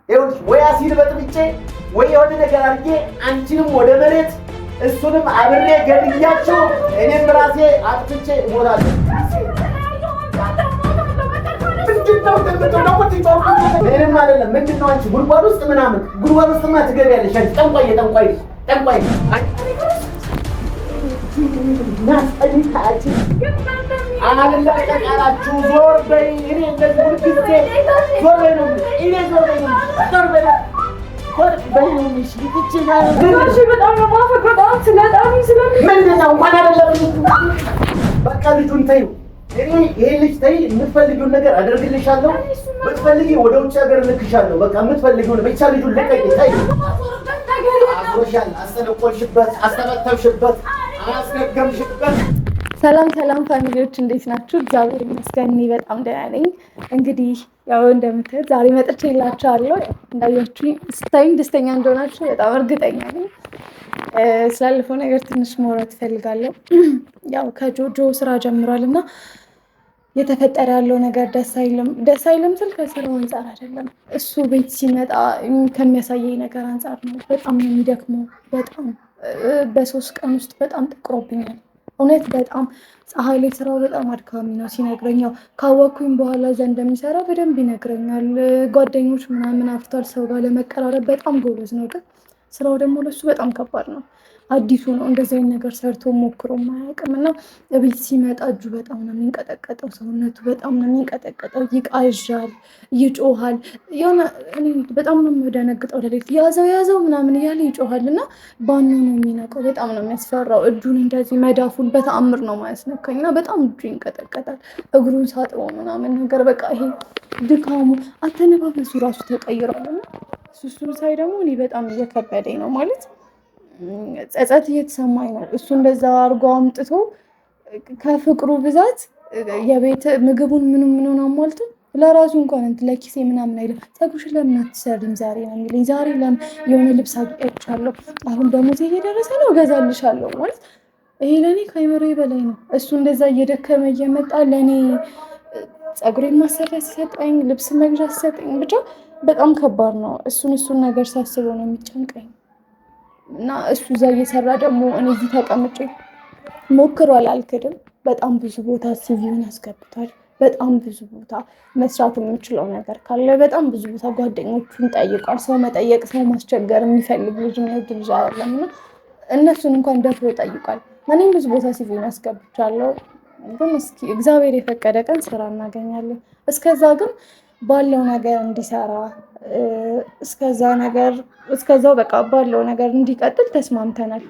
ይኸውልሽ ወይ አሲድ በጥብጬ ወይ የሆነ ነገር አድርጌ አንቺንም ወደ መሬት እሱንም አብሬ ገድያቸው እኔም ራሴ አጥፍቼ እሞታለሁ። ምንም አይደለም። ምንድን ነው አንቺ ጉድጓድ ውስጥ ምናምን ጉድጓድ ውስጥማ ትገቢያለሽ። አንቺ ጠንቋይ አላለቀቃላችሁ። ዞር በይ። እኔ እንደዚህ ሁልጊዜ ዞር በይ ነው። እኔ ዞር በይ ነው። በቃ ልጁን ተይው። ይሄ ልጅ ተይ። የምትፈልጊውን ነገር አደርግልሻለሁ። ብትፈልጊ ወደ ውጭ ሀገር ልክሻለሁ። በቃ የምትፈልጊውን ብቻ ልጁን ልቀቂ። ተይ። አስሮሻል፣ አስተነቆልሽበት፣ አስተበተብሽበት፣ አስገገምሽበት። ሰላም ፋሚሊዎች እንዴት ናችሁ? እግዚአብሔር ይመስገን እኔ በጣም ደህና ነኝ። እንግዲህ ያው እንደምታዩት ዛሬ መጥቼላችኋለሁ። እንዳያችሁኝ ስታዩኝ ደስተኛ እንደሆናችሁ በጣም እርግጠኛ ነኝ። ስላለፈው ነገር ትንሽ ማውራት እፈልጋለሁ። ያው ከጆጆ ስራ ጀምሯል እና የተፈጠረ ያለው ነገር ደስ አይልም ስል ከስራው አንጻር አይደለም። እሱ ቤት ሲመጣ ከሚያሳየኝ ነገር አንጻር ነው። በጣም ነው የሚደክመው። በጣም በ3 ቀን ውስጥ በጣም ጠቁሮብኛል። እውነት በጣም ፀሐይ ላይ ስራው በጣም አድካሚ ነው ሲነግረኝ። ያው ካወቅኩኝ በኋላ እዛ እንደሚሰራ በደንብ ይነግረኛል። ጓደኞች ምናምን አፍቷል። ሰው ጋር ለመቀራረብ በጣም ጎበዝ ነው። ግን ስራው ደግሞ ለሱ በጣም ከባድ ነው። አዲሱ ነው። እንደዚህ አይነት ነገር ሰርቶ ሞክሮ ማያውቅም እና እቤት ሲመጣ እጁ በጣም ነው የሚንቀጠቀጠው፣ ሰውነቱ በጣም ነው የሚንቀጠቀጠው፣ ይቃዣል፣ ይጮሃል። የሆነ እኔ በጣም ነው የምደነግጠው። ለሌት ያዘው ምናምን እያለ ይጮሃል እና ባኑ ነው የሚነቀው። በጣም ነው የሚያስፈራው። እጁን እንደዚህ መዳፉን በተአምር ነው ማያስነካኝ እና በጣም እጁ ይንቀጠቀጣል። እግሩን ሳጥበው ምናምን ነገር በቃ ይሄ ድካሙ አተነፋፈሱ ራሱ ተቀይሯል እና እሱን ሳይ ደግሞ እኔ በጣም እየከበደኝ ነው ማለት ጸጸት እየተሰማኝ ነው። እሱ እንደዛ አድርጎ አምጥቶ ከፍቅሩ ብዛት የቤት ምግቡን ምኑን አሟልቶ ለራሱ እንኳን ለኪሴ ምናምን አይደለም። ፀጉርሽን ለምን አትሰሪም ዛሬ ነው የሚለኝ። ዛሬ ለምን የሆነ ልብስ አግኝቻለሁ፣ አሁን ደግሞ እየደረሰ ነው እገዛልሻለሁ ማለት ይሄ ለእኔ ከአይምሮዬ በላይ ነው። እሱ እንደዛ እየደከመ እየመጣ ለእኔ ፀጉሬን ማሰሪያ ሲሰጠኝ፣ ልብስ መግዣ ሲሰጠኝ ብቻ በጣም ከባድ ነው። እሱን ነገር ሳስበው ነው የሚጨንቀኝ። እና እሱ እዛ እየሰራ ደግሞ እኔ እዚህ ተቀምጬ ሞክሯል፣ አልክድም። በጣም ብዙ ቦታ ሲቪውን ያስገብቷል። በጣም ብዙ ቦታ መስራት የምችለው ነገር ካለ በጣም ብዙ ቦታ ጓደኞቹን ጠይቋል። ሰው መጠየቅ፣ ሰው ማስቸገር የሚፈልግ ልጅ የሚወድ ልጅ አይደለም እና እነሱን እንኳን ደፍሮ ጠይቋል። እኔም ብዙ ቦታ ሲቪውን ያስገብቻለሁ። ግን እስኪ እግዚአብሔር የፈቀደ ቀን ስራ እናገኛለን። እስከዛ ግን ባለው ነገር እንዲሰራ እስከዛው በቃ ባለው ነገር እንዲቀጥል ተስማምተናል።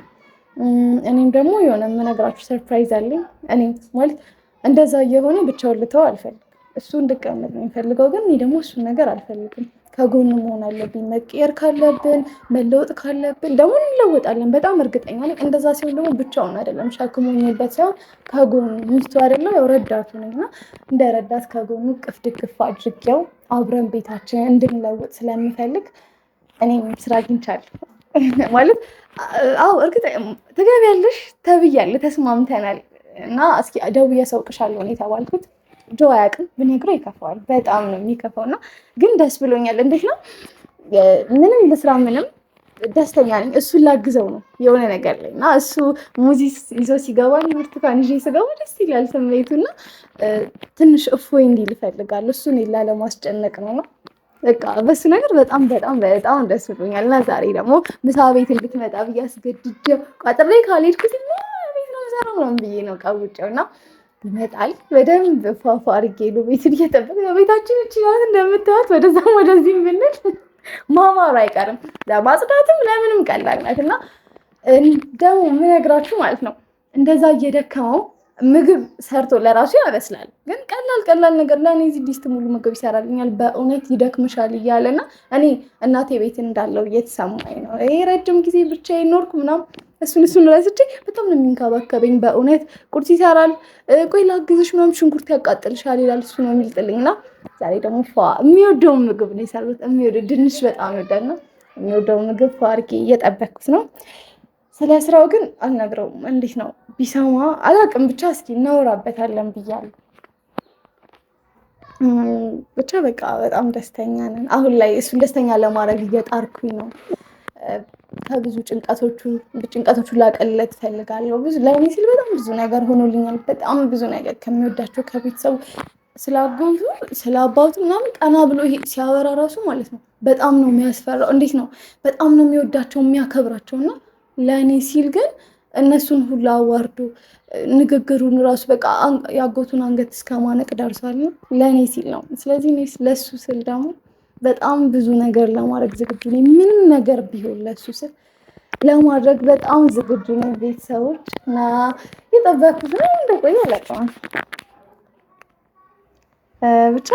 እኔም ደግሞ የሆነ የምነግራችሁ ሰርፕራይዝ አለኝ። እኔ ማለት እንደዛ እየሆነ ብቻውን ልተው አልፈልግም። እሱ እንድቀመጥ ነው የሚፈልገው፣ ግን እኔ ደግሞ እሱን ነገር አልፈልግም። ከጎኑ መሆን አለብኝ። መቀየር ካለብን መለወጥ ካለብን ደግሞ እንለወጣለን። በጣም እርግጠኛ ነኝ። እንደዛ ሲሆን ደግሞ ብቻውን አይደለም ሸክሞኝበት ሳይሆን ከጎኑ ሚስቱ አይደለም ያው ረዳቱ ነኝ እና እንደ ረዳት ከጎኑ ቅፍ ድግፍ አድርጌው አብረን ቤታችን እንድንለውጥ ስለምፈልግ እኔም ስራ አግኝቻለሁ ማለት እርግጠኛ ትገቢያለሽ ተብያለሁ፣ ተስማምተናል እና እስኪ ደውዬ አሳውቅሻለሁ ነው የተባልኩት። ጆ አያውቅም፣ ብነግረው ይከፋዋል። በጣም ነው የሚከፋው እና ግን ደስ ብሎኛል። እንዴት ነው ምንም ልስራ ምንም ደስተኛ ነኝ። እሱን ላግዘው ነው የሆነ ነገር ላይ እና እሱ ሙዚስ ይዞ ሲገባ ብርቱካን ይዤ ስገባ ደስ ይላል ስሜቱ እና ትንሽ እፎይ እንዲል እፈልጋለሁ። እሱን ላለማስጨነቅ ነው። በቃ በሱ ነገር በጣም ደስ ብሎኛል እና ዛሬ ደግሞ ምሳ ቤት እንድትመጣ ብዬ አስገድጄው ቋጥሬ ካልሄድኩት ቤት ነው የምሰራው ምናምን ብዬ ነው ቀውጬው እና ይመጣል። በደንብ ፏፏ አድርጌ ነው ቤቱን እየጠበቅ ቤታችን እችላት እንደምታዩት ወደዛም ወደዚህ ብንል ማማሩ አይቀርም። ለማጽዳትም ለምንም ቀላል ናት እና ደግሞ የምነግራችሁ ማለት ነው እንደዛ እየደከመው ምግብ ሰርቶ ለራሱ ያበስላል። ግን ቀላል ነገር ለእኔ እዚህ ዲስት ሙሉ ምግብ ይሰራልኛል። በእውነት ይደክምሻል እያለና እኔ እናቴ ቤት እንዳለው እየተሰማኝ ነው። ይሄ ረጅም ጊዜ ብቻዬን ኖርኩ ምናምን እሱን ረስቼ በጣም ነው የሚንከባከበኝ። በእውነት ቁርስ ይሰራል። ቆይ ላግዝሽ ምናምን ሽንኩርት ያቃጥልሻል ይላል። እሱ ነው የሚልጥልኝና ዛሬ ደግሞ የሚወደውን ምግብ ነው የሰሩት። የሚወደው ድንች በጣም ይወዳል ነው የሚወደውን ምግብ አድርጌ እየጠበኩት ነው። ስለ ስራው ግን አልነግረውም። እንዴት ነው ቢሰማ አላውቅም። ብቻ እስኪ እናወራበታለን ብያለሁ። ብቻ በቃ በጣም ደስተኛ ነን። አሁን ላይ እሱን ደስተኛ ለማድረግ እየጣርኩኝ ነው። ከብዙ ጭንቀቶቹ ላቀልለት እፈልጋለሁ። ብዙ ለእኔ ሲል በጣም ብዙ ነገር ሆኖልኛል። በጣም ብዙ ነገር ከሚወዳቸው ከቤተሰቡ ስላጎቱ ስለ አባቱ ምናምን ቀና ብሎ ይሄ ሲያወራ ራሱ ማለት ነው በጣም ነው የሚያስፈራው። እንዴት ነው በጣም ነው የሚወዳቸው የሚያከብራቸው እና ለእኔ ሲል ግን እነሱን ሁሉ አዋርዶ ንግግሩን ራሱ በቃ ያጎቱን አንገት እስከ ማነቅ ደርሷል። ለእኔ ሲል ነው። ስለዚህ እኔ ለሱ ስል ደግሞ በጣም ብዙ ነገር ለማድረግ ዝግጁ ነኝ። ምንም ነገር ቢሆን ለሱ ስል ለማድረግ በጣም ዝግጁ ነኝ። ቤተሰቦች እና የጠበኩት ነው እንደቆየ አላውቅም። ብቻ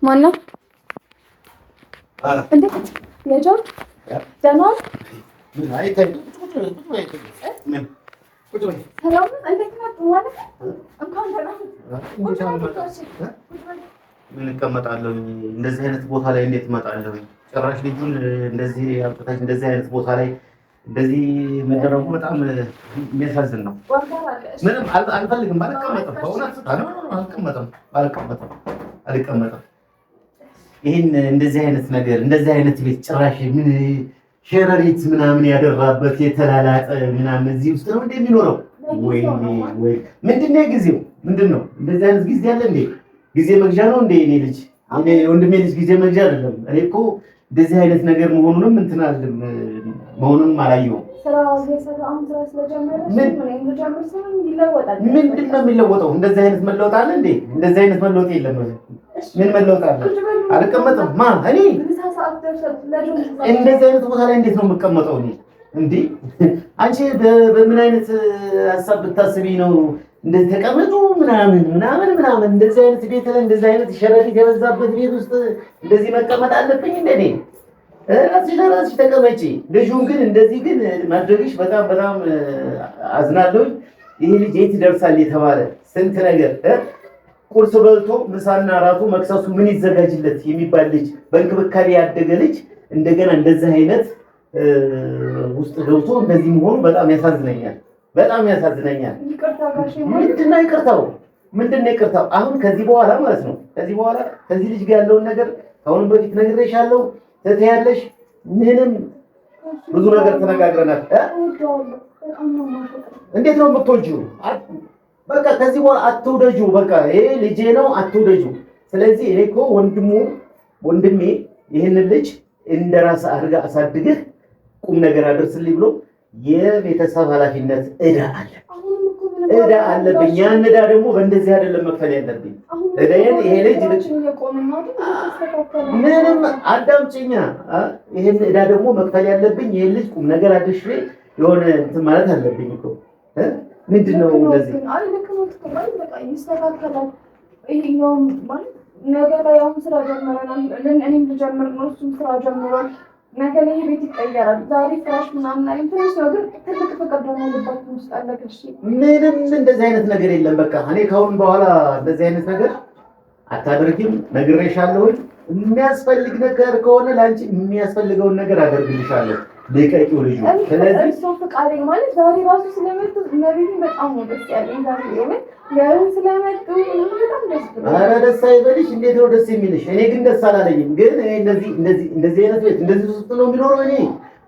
ማነው እንዴት የጆርጅ ደህና ምን እቀመጣለሁ? እንደዚህ አይነት ቦታ ላይ እንዴት እመጣለሁ? ጭራሽ ልጁን እንደዚህ አምጥተሽ እንደዚህ አይነት ቦታ ላይ እንደዚህ መደረጉ በጣም የሚያሳዝን ነው። ምንም አልፈልግም። ባልቀመጥም በእውነት አልቀመጥም። ይህን እንደዚህ አይነት ነገር እንደዚህ አይነት ቤት ጭራሽ ምን ሸረሪት ምናምን ያደራበት የተላላጠ ምናምን እዚህ ውስጥ ነው እንደሚኖረው። ወይ ምንድን ነው ጊዜው? ምንድን ነው እንደዚህ አይነት ጊዜ አለ እንዴ? ጊዜ መግዣ ነው እንዴ? እኔ ልጅ ወንድሜ ልጅ ጊዜ መግዣ አይደለም። እኔ እኮ እንደዚህ አይነት ነገር መሆኑንም እንትን አይደለም መሆኑንም አላየሁም። ምንድን ነው የሚለወጠው? እንደዚህ አይነት መለወጥ አለ እንዴ? እንደዚህ አይነት መለወጥ የለም። ምን መለወጥ አለ? አልቀመጥም። እኔ እንደዚህ አይነት ቦታ ላይ እንዴት ነው የምቀመጠው? እኔ እንዴ አንቺ በምን አይነት ሀሳብ ብታስቢ ነው እንደዚህ ተቀመጡ ምናምን እንደዚህ አይነት ቤት ላይ እንደዚህ አይነት ሸረሪት የበዛበት ቤት ውስጥ እንደዚህ መቀመጥ አለብኝ? እንደኔ ራስሽ ተቀመጪ። ልጁን ግን እንደዚህ ግን ማድረግሽ በጣም አዝናለሁ። ይሄ ልጅ የት ይደርሳል የተባለ ስንት ነገር ቁርስ በልቶ ምሳና ራቱ መክሰሱ ምን ይዘጋጅለት የሚባል ልጅ በእንክብካቤ ያደገ ልጅ እንደገና እንደዚህ አይነት ውስጥ ገብቶ እንደዚህ መሆኑ በጣም ያሳዝነኛል። ምንድን ነው ይቅርታው? አሁን ከዚህ በኋላ ማለት ነው ከዚህ ልጅ ጋር ያለውን ነገር አሁን በፊት ነግሬሻለሁ። ትተያለሽ። ምንም ብዙ ነገር ተነጋግረናል። እንዴት ነው የምትወጂው? በቃ ከዚህ በኋላ አትውደጂው። በቃ ይሄ ልጄ ነው፣ አትውደጂው። ስለዚህ እኔ እኮ ወንድሜ ይህንን ልጅ እንደራስ አድርጋ አሳድግህ ቁም ነገር አድርስልኝ ብሎ የቤተሰብ ኃላፊነት ዕዳ አለብኝ። ያን ዕዳ ደግሞ በእንደዚህ አይደለም መክፈል ያለብኝ። ዕዳዬን ይሄ ልጅ ምንም አዳምጪኛ። ይሄን ዕዳ ደግሞ መክፈል ያለብኝ ይሄ ልጅ ቁም ነገር አድርሼ የሆነ እንትን ማለት አለብኝ እኮ። ምንድን ነው እንደዚህ? አይ ልክ ነው። በቃ ይስተካከላል። ይሄኛው ማለት ነገ ላይ አሁን ስራ ጀምረናል። እኔም ልጀምር ነው፣ እሱም ስራ ጀምሯል። ነገ ላይ ቤት ይቀየራል። ዛሬ ፍራሽ ምናምን ላይ ትንሽ ነው፣ ግን ትልቅ ፍቅር ደግሞ ልባችን ውስጥ አለ። ምንም እንደዚህ አይነት ነገር የለም። በቃ እኔ ከአሁን በኋላ እንደዚህ አይነት ነገር አታደርጊም፣ ነግሬሻለሁ። የሚያስፈልግ ነገር ከሆነ ለአንቺ የሚያስፈልገውን ነገር አደርግልሻለሁ። ልቀቂው ልጁ። ስለዚህ እሱ ፍቃዴ ማለት ዛሬ ራሱ ስለመጡ ነብይን በጣም ነው ደስ ያለኝ። ዛሬ ይሁን ያው ስለመጡ በጣም ደስ ብሎኝ። ኧረ ደስ አይበልሽ። እንዴት ነው ደስ የሚልሽ? እኔ ግን ደስ አላለኝም። ግን እንደዚህ አይነት ቤት እንደዚህ ውስጥ ነው የሚኖረው። እኔ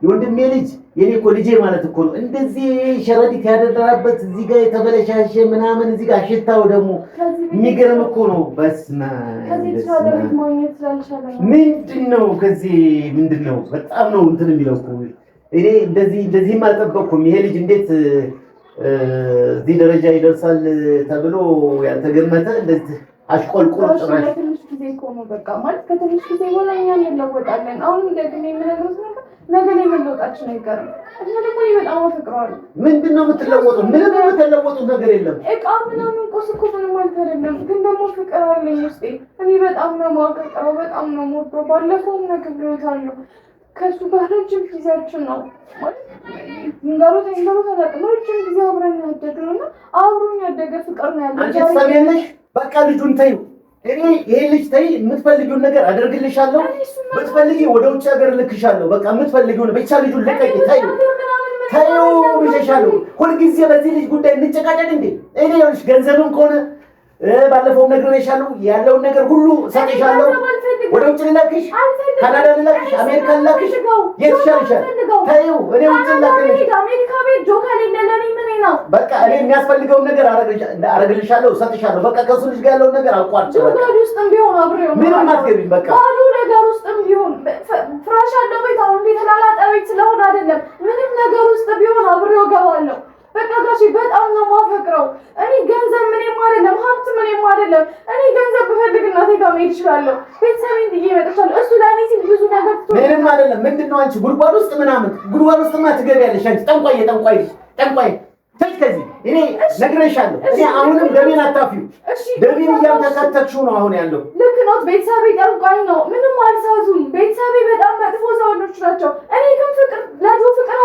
የወንድሜ ልጅ የኔ እኮ ልጄ ማለት እኮ ነው። እንደዚህ ሸረሪት ያደረራበት እዚህ ጋር የተበለሻሸ ምናምን እዚህ ጋር ሽታው ደግሞ የሚገርም እኮ ነው። በስመ አብ ምንድነው ከዚህ ምንድነው? በጣም ነው እንትን የሚለው እኮ እኔ እንደዚህም አልጠበቅኩም። ይሄ ልጅ እንዴት እዚህ ደረጃ ይደርሳል ተብሎ ያልተገመተ እንደዚህ አሽቆልቆል ጭራሽ ትንሽ ጊዜ እኮ ነው። በቃ ማለት ከትንሽ ጊዜ በኋላ እኛ እንለወጣለን። አሁን ደግሞ የምነግርህ ነገ ላይ መለወጣችን አይቀርም። እና ደግሞ በጣም አፈቅረዋለሁ። ምንድን ነው የምትለወጡት? ምንም የምትለወጡት ነገር የለም። እቃ ምናምን ቁስ እኮ ምንም ማለት አይደለም። ግን ደግሞ ፍቅር አለኝ ውስጤ። እኔ በጣም ነው የማፈቅረው፣ በጣም ነው የምወደው። ባለፈውም ነግሬዎታለሁ። ከእሱ ጋር ረጅም ጊዜያችን ነው ማለት ንገሩት አላውቅም። ረጅም ጊዜ አብረን ያደግነው እና አብሮኝ ያደገ ፍቅር ነው ያለው። አንቺ ትሰሚያለሽ? በቃ ልጁን ተይው። እኔ ይሄ ልጅ ተይ፣ የምትፈልጊውን ነገር አደርግልሻለሁ። ብትፈልጊ ወደ ውጭ ሀገር ልክሻለሁ። በቃ የምትፈልጊውን ብቻ ልጁን ልቀቂ። ተይው ብዬሻለሁ። ሁልጊዜ በዚህ ልጅ ጉዳይ እንጨቃጨቅ እንዴ? እኔ ይኸውልሽ ገንዘብም ከሆነ ባለፈው ነግሬሻለሁ፣ ያለውን ነገር ሁሉ ሰጥሻለሁ። ወደ ውጭ ልላክሽ፣ ካናዳ ልላክሽ፣ አሜሪካ ልላክሽ፣ የት ይሻልሻል? ተይው እኔ ውጭ ልላክሽ። አሜሪካ ቤት ጆካ ለኔ ምን ነው? በቃ እኔ የሚያስፈልገውን ነገር አረግልሻለሁ፣ ሰጥሻለሁ። በቃ ከሱ ልጅ ጋር ያለውን ነገር አቋርጭ። በቃ ውስጥም ቢሆን አብሬው ምንም አትገቢም። በቃ ባዶ ነገር ውስጥም ቢሆን ፍራሽ ያለው ቤት አሁን የተላላጠ ቤት ስለሆነ አይደለም፣ ምንም ነገር ውስጥ ቢሆን አብሬው ገባለሁ። በቃ ጋሼ በጣም ነው የማፈቅረው። እኔ ገንዘብ ምንም አይደለም፣ ሀብት ምንም አይደለም። እኔ ገንዘብ ብፈልግ እናቴ ጋር መሄድ እችላለሁ። ቤተሰቤን ጥዬ እመጣለሁ። እሱ ለእኔ ሲል ብዙ ነገር ምንም አይደለም። ምንድን ነው አንቺ ጉድጓድ ውስጥ ምናምን ጉድጓድ ውስጥማ ትገቢያለሽ አንቺ ጠንቋይ ተይ ከዚህ እኔ ነግሬሻለሁ። እኔ አሁንም ደሜን አታፊው። ደሜን እያምተከተክሽው ነው አሁን ያለው። ልክ ነው። ቤተሰቤ ጠንቋይ ነው። ምንም አልሳዙም። ቤተሰቤ በጣም መጥፎ ሰዎች ናቸው። እኔ ግን ፍቅር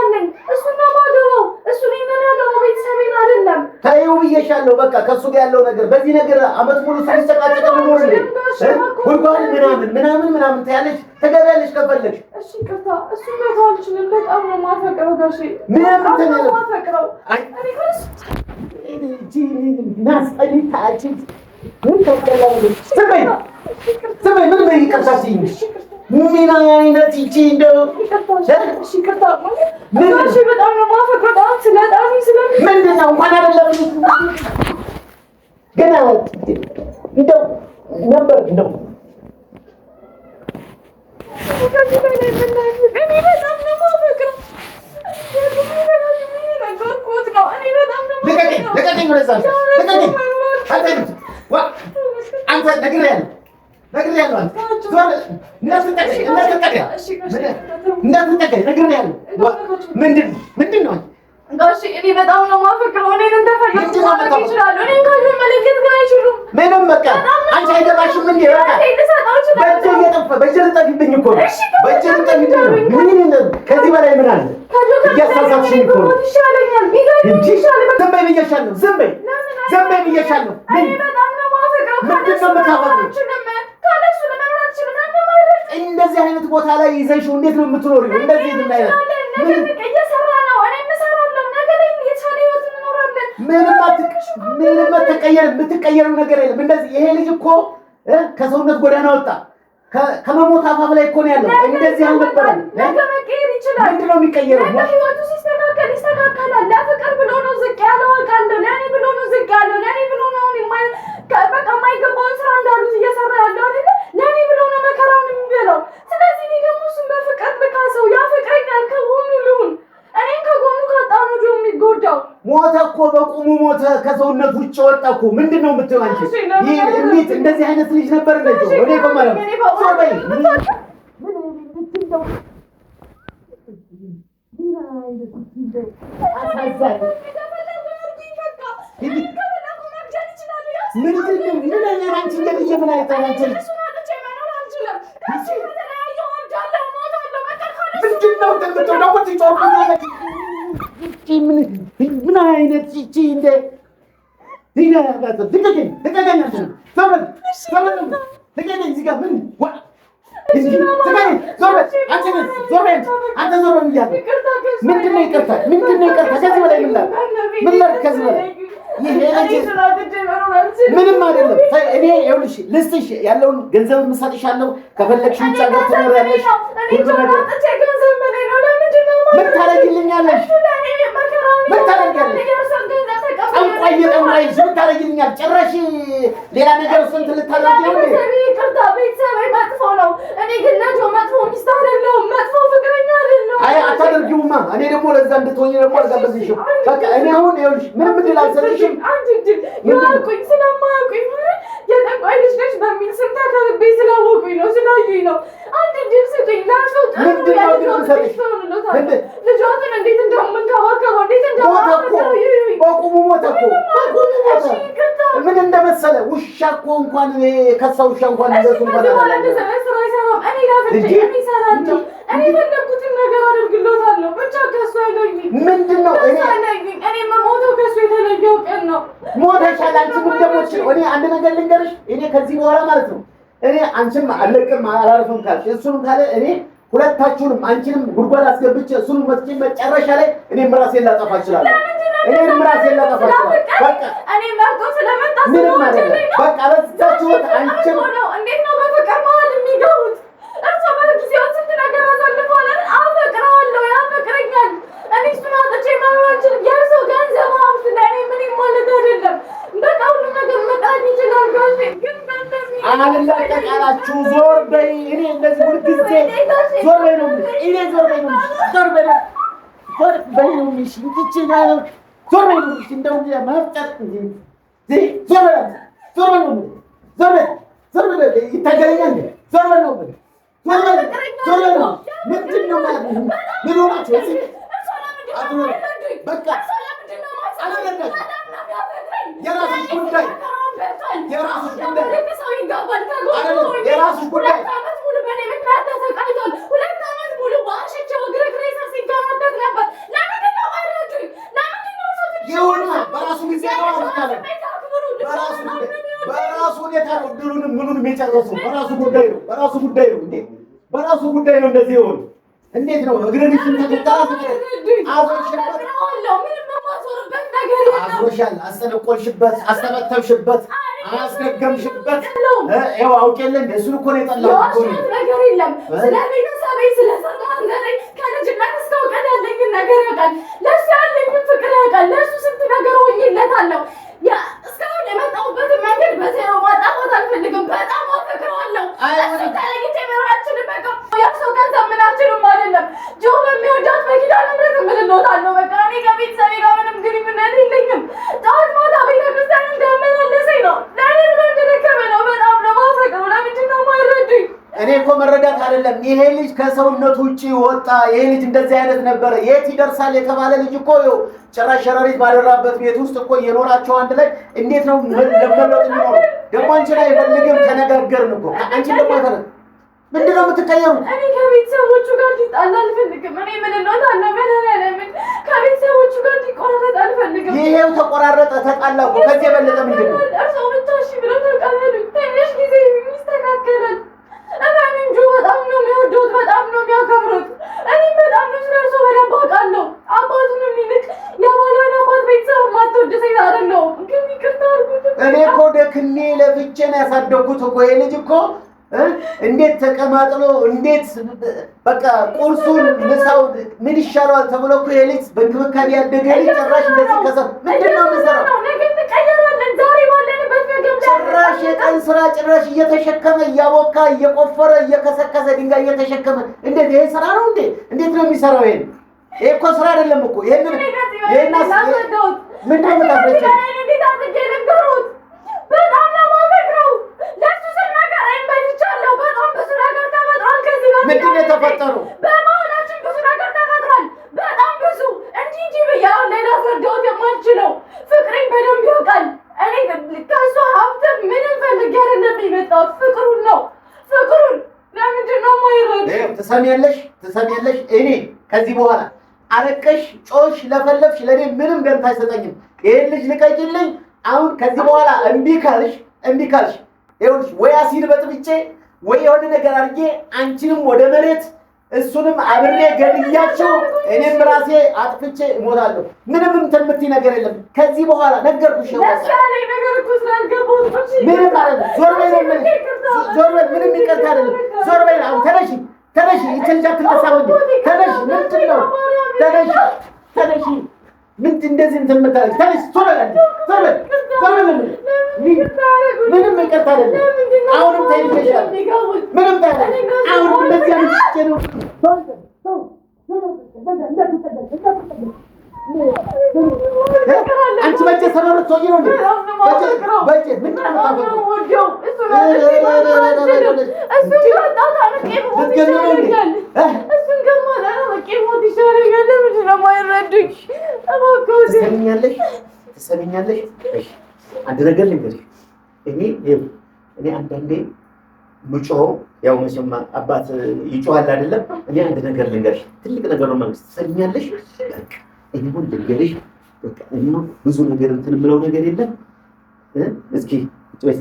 አለኝ። እሱና ማገባው እሱ እኔን ያገባው ቤተሰቤን አይደለም። ተይው ብዬሻለሁ። በቃ ከሱ ጋር ያለው ነገር በዚህ ነገር አመት ሙሉ ሲስተካከል ነው ነው ጉድጓድ ምናምን ታያለሽ፣ ተገቢያለሽ ከፈለግሽ። እሺ ቅርታ እሱ ነው በጣም ነው የማፈቅረው ጋሼ። ምንም ነው የማፈቅረው። ምን አይነት ይቺ እንደው በጣም ነው የማፈቅረው። ምንድን ነው እንኳን አይደለም ገና እንደው ነበር እንደው ምንድን ነው? እኔ በጣም ነው የማፈቅረው። እኔን እንደፈለኩት ማድረግ ይችላሉ። እኔን ካዩ መለየት ግን አይችሉም። ምንም በቃ አንቺ አይገባሽም እንዴ? በቃ በእጄ ልጠፊብኝ እኮ ነው። በእጄ ልጠፊብኝ ነው። ከዚህ በላይ ምን አለ? እያሳሳትሽኝ እኮ ነው። ዝም በይ ብዬሻለሁ። ዝም በይ ብዬሻለሁ። ምንድን ነው የምታፈቅሪው? እንደዚህ አይነት ቦታ ላይ ይዘሽው እንዴት ነው የምትኖሪው? እንደዚህ ምን አይነት ምንም የምትቀየረው ነገር የለም። እንደዚህ ይሄ ልጅ እኮ ከሰውነት ጎዳና ወጣ። ከመሞት አፋፍ ላይ እኮ ነው ያለው። እንደዚህ አልነበረም። ምንድን ነው የሚቀየረው? ህይወቱ ሲስተካከል ይስተካከላል። ለፍቅር ብሎ ነው ዝቅ ያለው። አውቃለሁ። ለእኔ ብሎ ነው ዝቅ ያለው። ለእኔ ብሎ ነው በቃ የማይገባውን ስራ እንዳሉት እየሰራ ያለው አይደለ? ለእኔ ብሎ ነው መከራውን የሚበላው። ስለዚህ እኔ ደግሞ እሱን በፍቅር ልካሰው ያፈቅረኛል። ከጎኑ ልሁን። እኔን ከጎኑ ካጣሁ ነው የሚጎዳው። ሞተ እኮ በቁሙ ሞተ። ከሰውነት ውጭ ወጣ እኮ። ምንድን ነው የምትይው አንቺ? ይሄ እንዴት እንደዚህ አይነት ልጅ ነበር እንደው እኔ በማለት ሶበይ ምን አይነት ይቺ እንደ ምንም አይደለም። እኔ ይኸውልሽ ልስጥሽ ያለውን ገንዘብ የምሰጥሻለሁ። ከፈለግሽ ውጭ ሀገር ትኖሪያለሽ። ምን ታደርጊልኛለሽ? ምን ታደርጊልኛል? ጭራሽ ሌላ ነገር ስንት ልታደርጊ ነው? ቤተሰቤ መጥፎ ነው። እኔ ግን ለጆ መጥፎ ሚስት አይደለሁም። መጥፎ ፍቅረኛ አይደለሁም። አይ አታደርጊውማ። እኔ ደግሞ ለዛ እንድትሆኚ ደግሞ አልጋበዝሽም። በቃ እኔ አሁን ይኸውልሽ ምንም እድል አልሰጥሽም። ያውቁኝ ስለማያውቁኝ የጠንቋይ ልጅ ነሽ በሚል ስም ተከብቤ ስላወቁኝ ነው፣ ስላዩኝ ነው። አንድ እድል ስጡኝ። ላልሰው ልጇትን እንዴት እንደምንከባከበው እንዴት እንደማፈቅረው በቁሙ ሞተ እኮ ምን እንደመሰለ ውሻ እኮ እንኳን ከሳ ውሻ እንኳን እንደሱ እንኳን እኔ የፈለኩትን ነገር አደርግሎታለሁ። ብቻ ከሱ አይለኝም። ምንድን ነው እኔ የምሞተው ከሱ የተለየው ቀን ነው። ሞተሻል። አንቺም እንደሞትሽ እኔ አንድ ነገር ልንገርሽ። እኔ ከዚህ በኋላ ማለት ነው እኔ አንቺም አለቅም አላርፍም ካልሽ እሱንም ካለ እኔ ሁለታችሁንም አንቺንም ጉድጓድ አስገብቼ እሱንም መስኪን መጨረሻ ላይ እኔም ራሴን ላጠፋ እችላለሁ። እኔም ራሴን ላጠፋ እችላለሁ። በቃ እኔ መርጦ ስለመጣ ምንም አይደለም። በቃ በዛችሁት አንቺም እንዴት ነው በፍቅር መሀል የሚገቡት? እርሶ በጊዜው ስንት ነገር አሳልፈዋል። አፈቅረዋለሁ፣ ያፈቅረኛል። እኔ እሱን አጥቼ መኖር አልችልም። የእርሶ ገንዘብ ሀብት ለእኔ ምንም ማለት አይደለም። በቃ ሁሉም ነገር መጣት ይችላል። ጋሼ ግን አልላቀቅ አላችሁ። ዞር በይ። እኔ እንደዚህ ሁልጊዜ ዞር በይ ነው የምልሽ። እኔ ዞር በይ ነው የምልሽ። ዞር በይ ነው የምልሽ። ትችላለህ። ዞር በይ ነው የምልሽ። እንደው መፍጠጥ ዞር በይ ነው የምልሽ። ዞር በይ ይታገለኛል። ዞር በይ ነው የምልሽ። ዞር በይ ነው። ምንድን ነው ማለት ነው? ምን ሆናችሁ? በቃ የራስሽ ጉዳይ የራስሽ ጉዳይ የራስሽ ጉዳይ። ሁለት ዓመት ሙሉ በአሸቸው ግርግሬሳ ሲንከራተት ነበር። ለምንድን ነው ማይረዱኝ? ይሁን በራሱ ጊዜ ነው አልካለ። በራሱ ሁኔታ ነው ድሉንም ምኑንም የጨረሰው። በራሱ ጉዳይ ነው። በራሱ ጉዳይ ነው እንዴ! በራሱ ጉዳይ ነው እንደዚህ ይሆን? እንዴት ነው እግረንሽን ተከታተል አዝሮሻል፣ አስጠነቆልሽበት፣ አስተመተብሽበት፣ አስደገምሽበት። ይኸው አውቄለ እንደ እሱን እኮ ነው የጠላሁት እኮ ነው። ነገር የለም ስለ ቤተሰቤ ስለ ሰማን ዘሬ ከልጅነት እስከ እውቀት ያለኝን ነገር ያውቃል። ለእሱ ያለኝን ፍቅር ያውቃል። ለእሱ ስንት ነገር ሆኜለታለሁ። እስካሁን የመጣሁበትን መንገድ በዜሮ ማጣፋት አልፈልግም። በጣም አፈቅረዋለሁ። እሱ ተለይቼ መኖር አልችልም። በቃ የእርሰው ገንዘብ ምናችንም አይደለም። ጆ በሚወዳት በኪዳነ ምሕረት እምልሎታለሁ። በቃ እኔ ከቤተሰቤ ጋር ምንም ግንኙነት የለኝም። ጠዋት ማታ ቤተክርስቲያን እንዳመላለሰኝ ነው። ለእኔ ብሎ እንደደከመ ነው። በጣም ነው የማፈቅረው። ለምንድን ነው የማይረዱኝ? እኔ እኮ መረዳት አይደለም። ይሄ ልጅ ከሰውነቱ ውጪ ወጣ። ይሄ ልጅ እንደዚህ አይነት ነበረ። የት ይደርሳል የተባለ ልጅ እኮ ይኸው ጭራሽ ሸረሪት ባደራበት ቤት ውስጥ እኮ እየኖራቸው አንድ ላይ እንዴት ነው ለመለወጥ የሚኖሩ? ደግሞ አንቺን አይፈልግም። ተነጋገርን እኮ አንቺን ደግሞ አይፈልግም። ምንድን ነው የምትቀየሩት? እኔ ከቤተሰቦቹ ጋር እንዲጣላ አልፈልግም። እኔ ምን እልዎታለሁ? ምን ከቤተሰቦቹ ጋር እንዲቆራረጥ አልፈልግም። ይሄው ተቆራረጠ፣ ተጣላ እኮ። ከዚህ የበለጠ ምንድን ነው? እርስዎ ብቻ እሺ ብሎ ተቀበሉኝ። ትንሽ ጊዜ ይስተካከላል። እኔ እንጂ በጣም ነው የሚወዱት፣ በጣም ነው የሚያከብሩት። እኔም በጣም ነው ስለ እርስዎ በደንብ አውቃለሁ። አባቱንም ይልቅ የባሏን አባት ቤተሰብ የማትወድ ሴት አይደለሁም። ግን ይቅርታ አድርጉት። እኔ እኮ ደክሜ ለፍቼ ነው ያሳደግኩት እኮ። ይሄ ልጅ እኮ እንዴት ተቀማጥሎ እንዴት በቃ ቁርሱን ምሳው ምን ይሻለዋል ተብሎ እኮ ይሄ ልጅ በእንክብካቤ ያደገ ልጅ ጭራሽ እንደዚህ ከሰው ምንድን ነው የምንሰራው? ጭራሽ የቀን ስራ ጭራሽ እየተሸከመ እያቦካ እየቆፈረ እየከሰከሰ ድንጋይ እየተሸከመ እንዴት ይሄ ስራ ነው እንዴ? እንዴት ነው የሚሰራው? ይሄ እኮ ስራ አይደለም እኮ። ይሄንን ምንድን ነው የምታስረጂው? በጣም ነው የማፈቅረው። ለእሱ ስናገር አይመልቻለሁ። በጣም ብዙ ነገር ተፈጥሯል። ከዚህ በፊት ምንድን ነው የተፈጠረው? በመሀላችን ብዙ ነገር ተፈጥሯል። በጣም ብዙ እንጂ ብዬ አሁን ላይ ላስረዳዎት የማልችለው። ፍቅሬን በደንብ ያውቃል። እኔ ከእሱ ሀብት ምንም ፈልጌ አይደለም የመጣሁት። ፍቅሩን ነው ፍቅሩን። ለምንድን ነው የማይረዳው? ትሰሚያለሽ? እኔ ከዚህ በኋላ አለቀሽ፣ ጮሽ፣ ለፈለፍሽ ለእኔ ምንም ደንታ አይሰጠኝም። ይሄን ልጅ ልቀቂልኝ። አሁን ከዚህ በኋላ እምቢ ካልሽ ይኸውልሽ ወይ አሲድ በጥብጬ ወይ የሆነ ነገር አድርጌ አንቺንም ወደ መሬት እሱንም አብሬ ገድያቸው እኔም ራሴ አጥፍቼ እሞታለሁ። ምንም እንትን የምትይ ነገር የለም ከዚህ በኋላ ነገርኩሽ። ምንም ማለት ነው። ዞር በይ ነው የምልሽ። ዞር በይ። ምንም ይቀርታ አይደለም። ዞር በይ። አሁን ተነሺ። ይችልጃ ትነሳው እንዴ? ተነሺ። ምንድን ነው? ተነሺ። ምንድን እንደዚህ እንትን የምታደርጊ? ተነሺ። ዞር በይ። ምንም ይቀርታ አይደለም። አሁንም ተይልሻል። ምንም ታይል። አሁንም እንደዚህ አልጭ ነው። አንቺ በጀ ሰበብ ትሆኚ ነው እንዴ? በጀ ምንድን ነው የምታፈቅረው? ትሰሚኛለሽ? አንድ ነገር ልንገርሽ። እኔ አንዳንዴ ምጮኸው ያው መቼም አባት ይጮሃል አይደለም። እኔ አንድ ነገር ልንገርሽ፣ ትልቅ ነገር ነው መንግስት። ትሰሚኛለሽ? በቃ እኔ ሁሉ ልንገርሽ፣ በቃ እኔ ብዙ ነገር እንትን የምለው ነገር የለም። እስኪ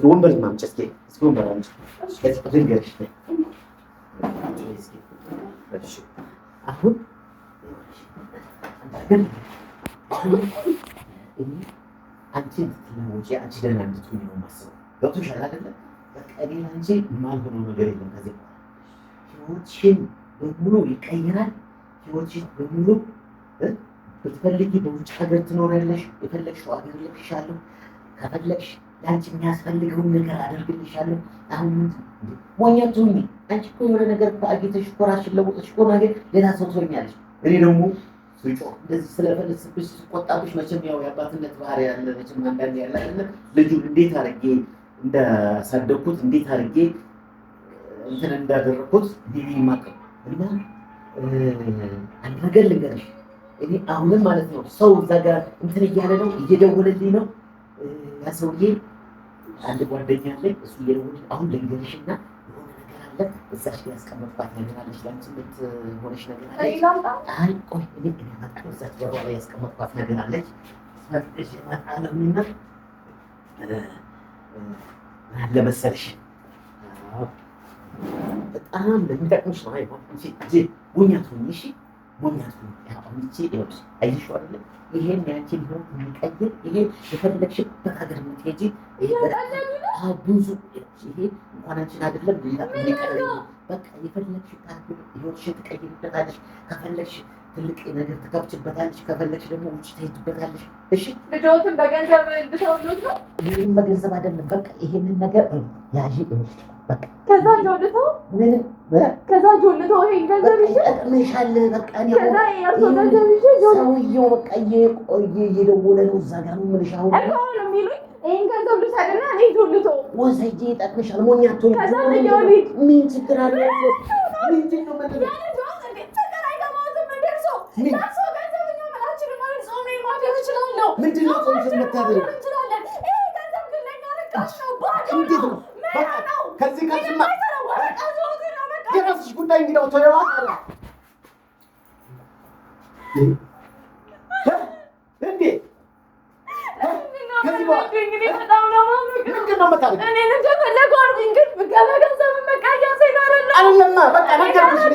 ወንበር ማምጪ፣ እስኪ ወንበር አምጪ ልንገርሽ። አሁን አንቺ እንድትለወጪ አንቺ ደህና እንድትሆኚ ነው የማስበው። ገብቶሻል አይደለ? በቃ እኔ አንቺ የማልሆነው ነገር የለም። ከዚህ ህይወትሽን በሙሉ ይቀይራል። ህይወትሽን በሙሉ ብትፈልጊ በውጭ ሀገር ትኖሪያለሽ። የፈለግሽው ሀገር ልክሻለሁ። ከፈለግሽ ለአንቺ የሚያስፈልገውን ነገር አደርግልሻለሁ። አሁን ሞኛ ትሁኚ። አንቺ እኮ የሆነ ነገር አግኝተሽ እኮ እራስሽን ለውጠሽ እኮ ነገር ሌላ ሰው ትሆኛለሽ። እኔ ደግሞ ስጮህ እንደዚህ ስለፈለስብሽ ስቆጣብሽ መቼም ያው የአባትነት ባህሪ ያለ መቼም አንዳንዴ ያለ አይደለ ልጁን እንዴት አድርጌ እንዳሳደግኩት እንዴት አድርጌ እንትን እንዳደረግኩት ቢቢ ማቀም እና አንድ ነገር ልንገርሽ። እኔ አሁንም ማለት ነው ሰው እዛ ጋር እንትን እያለ ነው እየደወለልኝ ነው። ያ ሰውዬ አንድ ጓደኛ አለኝ። እሱ እየደወለ አሁን ልንገርሽና የሆነ ነገር አለ እዛሽ ላይ ያስቀመጥኳት ነገር አለች። ለአንቺ የምትሆነሽ ነገር አለች። አይ ቆይ እኔ እመጣለሁ። እዛች ጀርባ ላይ ያስቀመጥኳት ነገር አለች። ፈርጥሽ እመጣለሁና አለ መሰለሽ በጣም ለሚጠቅምሽ ነው። አይሆን እንጂ ሞኛት ሁኚ። እሺ ሞኛት ሁኚ። አሁን እቺ ይኸውልሽ አይሽው አይደለም ይሄን ያንቺን ህይወት የሚቀይር ይሄ የፈለግሽበት ሀገር የምትሄጂ ይሄ ብዙ ይሄ እንኳን አንቺን አይደለም ሌላ የሚቀር በቃ የፈለግሽበት ህይወትሽን ትቀይርበታለሽ። ከፈለግሽ ትልቅ ነገር ትከብችበታለሽ። ከፈለግሽ ደግሞ ውጭ ትሄጂበታለሽ። እሺ ልጆትን በገንዘብ እንድትወዱት ነው። ይሄን በገንዘብ አይደለም በቃ ይሄንን ነገር ያዢ በቃ ከዛ ጆልቶ ምንም ከዛ ጆልቶ ይሄን ገንዘብ ይጠቅምሻል። በቃ ከዛ ያርቶ ገንዘብ ሰውዬው በቃ እየደወለ ነው እዛ ጋር ነው የምልሽ። አሁን ነው የሚሉኝ ይሄን ገንዘብ ልሰድና እኔ ጆልቶ ወሰጂ ይጠቅምሻል። ሞኛቶ ከዛ ልጆሊ ምን ችግር አለ? ምንድን ነው ማለት ነው? ምንድን ነው ቆንጆ የምታደርጊው? እንዴት ነው ከዚህ ከዚህማ የራስሽ ጉዳይ እንግዲያው ተይዋ አለ እንዴ ከዚህ በጣም ነው ምንድን ነው የምታደርጊው? እኔ እንደፈለጉ አድርጉኝ፣ ግን ገንዘብ መቃያ ሳይኖርና አይደለማ በቃ ነገርኩሽ።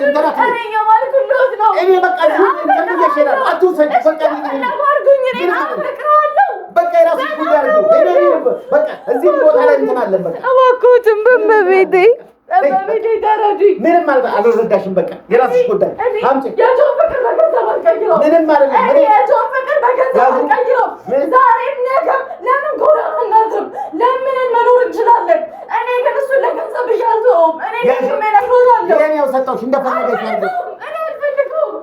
እኔ የማልኩልዎት ነው። እኔ በቃ እንደምየሽራ አትውሰጂ በቃ አድርጉኝ። እኔ አፈቅራለሁ። በቃ የራስሽ ጉዳይ አድርጉ። በቃ እዚህ ቦታ ላይ እንትን አለን። በቃ እባክዎትን በመቤቴ ተረዱኝ። ምንም አልረዳሽም። በቃ የራስሽ ጉዳይ አምጪ። የጆን ፍቅር በገንዘብ አልቀይረውም። ምንም ማለት ነው። እኔ የጆን ፍቅር በገንዘብ አልቀይረውም። ዛሬም ነገም ለምን ጎዳና እናድርም? ለምን መኖር እንችላለን? እኔ ግን እሱን ለገንዘብ እያልተውም እኔ ግን እነግሮታለሁ። ይሄን ያው ሰጠሁሽ እንደፈለገሽ አድርጊ። እኔ አልፈልገውም።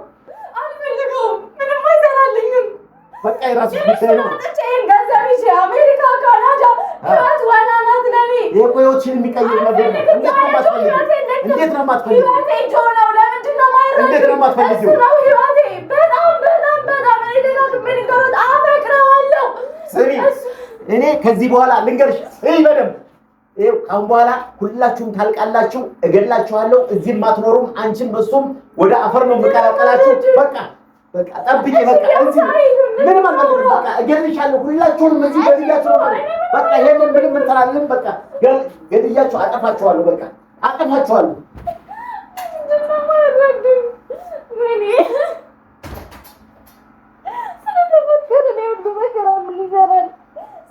ምንም አይሰራልኝም። በቃ የራስሽ ጉዳይ ነው። ይሄን ገንዘብ ይዤ አሜሪካ፣ ካናዳ ህይወት ዋና ናት ለኔ። የቆዮችን የሚቀይር ነገር ነው። እንዴት ነው የማትፈልጊው? እንዴት ነው የማትፈልጊው? ህይወቴ ጆ ነው። ለምንድን ነው የማይረዳኝ? እንዴት ነው የማትፈልጊው? ነው ህይወቴ በጣም እኔ ደጋግሜ ልንገሮት አፈቅረዋለሁ። ስሚ እኔ ከዚህ በኋላ ልንገርሽ በደምብ ይኸው ካሁን በኋላ ሁላችሁም ታልቃላችሁ። እገላችኋለሁ። እዚህም አትኖሩም። አንቺም እሱም ወደ አፈር ነው የምቀላቀላችሁ። በቃ ጠብቂ። በቃ እዚህ ምንም አልፈልግም። በቃ እገልሻለሁ። ሁላችሁንም እዚህ ገድያችሁ ነው ማለት በቃ ይሄንን ምንም እንተራለን። በቃ ገድያችሁ አጠፋችኋለሁ። በቃ አጠፋችኋለሁ።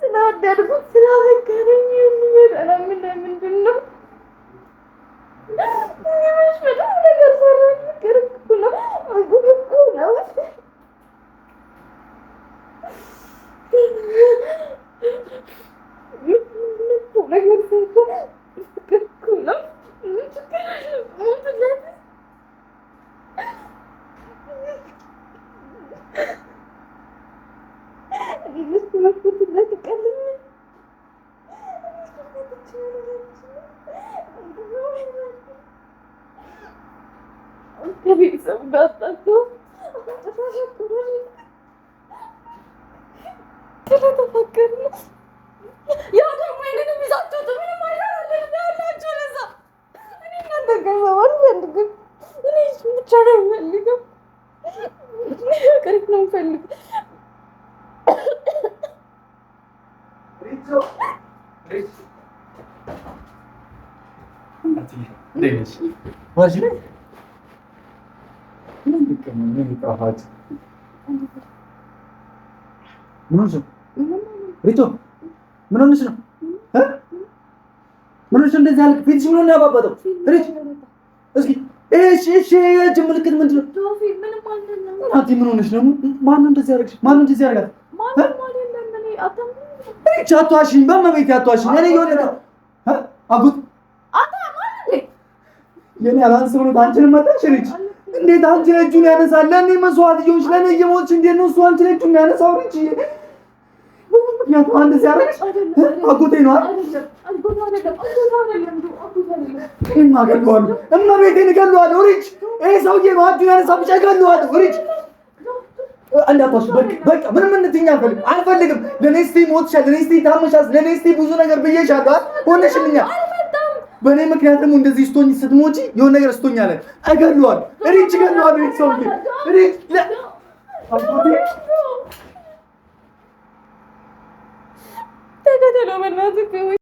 ስለወደድኩት ስላፈቀረኝ ምንድን ነው በጣም ነገር ሰራኝ። ፍቅር እኮ ነው ከቤተሰብ ጋር ስለተፈቀርን ያው ደግሞ ይሄንን ይዛችሁት ምንም አይደለም ያላችሁ ለዛ እኔ እናንተ ገንዘብ አልፈልግም። እኔ እሱን ብቻ ነው የምፈልገው። ፍቅር ነው የምፈልገው። ሪቶ ምን ሆነሽ ነው? ምን ሆነሽ እንደዚህ አለ? ፊትሽ ምን ነው ያባበጠው? ሪቶ እስኪ እሺ የእጅ ምልክት ምንድን ነው? አንቺ ምን ሆነሽ ነው? ማነው እንደዚህ ያደርግሽ? ማነው እንደዚህ ያደርጋል? ሪቶ አትዋሽኝ፣ በመቤቴ አትዋሽኝ። እኔ የሆነ አጉት የኔ አላንስ ብሎ አንቺን መጣሽ ሪቶ እንዴት አንቺ እጁን ያነሳል? ለኔ መስዋዕት ይሁንሽ፣ ለኔ እየሞትሽ እንዴት ነው እሱ አንቺ እጁን ያነሳው? ሪቶ ምክንያቱም አንድ ሲያረግሽ አጎቴ ነው አይደል? እማገለዋለሁ፣ እመቤቴን እገለዋለሁ። ሪች ይሄ ሰውዬ ነው እጁን ያነሳብሽ፣ እገለዋለሁ። ሪች እንዳትዋሽ፣ በቃ ምንም እንድትይኝ አልፈልግም። ለኔ እስቲ ሞትሻል፣ ለኔ እስቲ ታመሻል፣ ለኔ እስቲ ብዙ ነገር ብዬሻለሁ፣ ሆነሽልኛል። በእኔ ምክንያት ደግሞ እንደዚህ ስቶኝ ስትሞጪ የሆነ ነገር ስቶኛል። እገለዋለሁ። ሪች እገለዋለሁ። ሪች ሰውዬ ሪች አጎቴ ተከተለው በእናትህ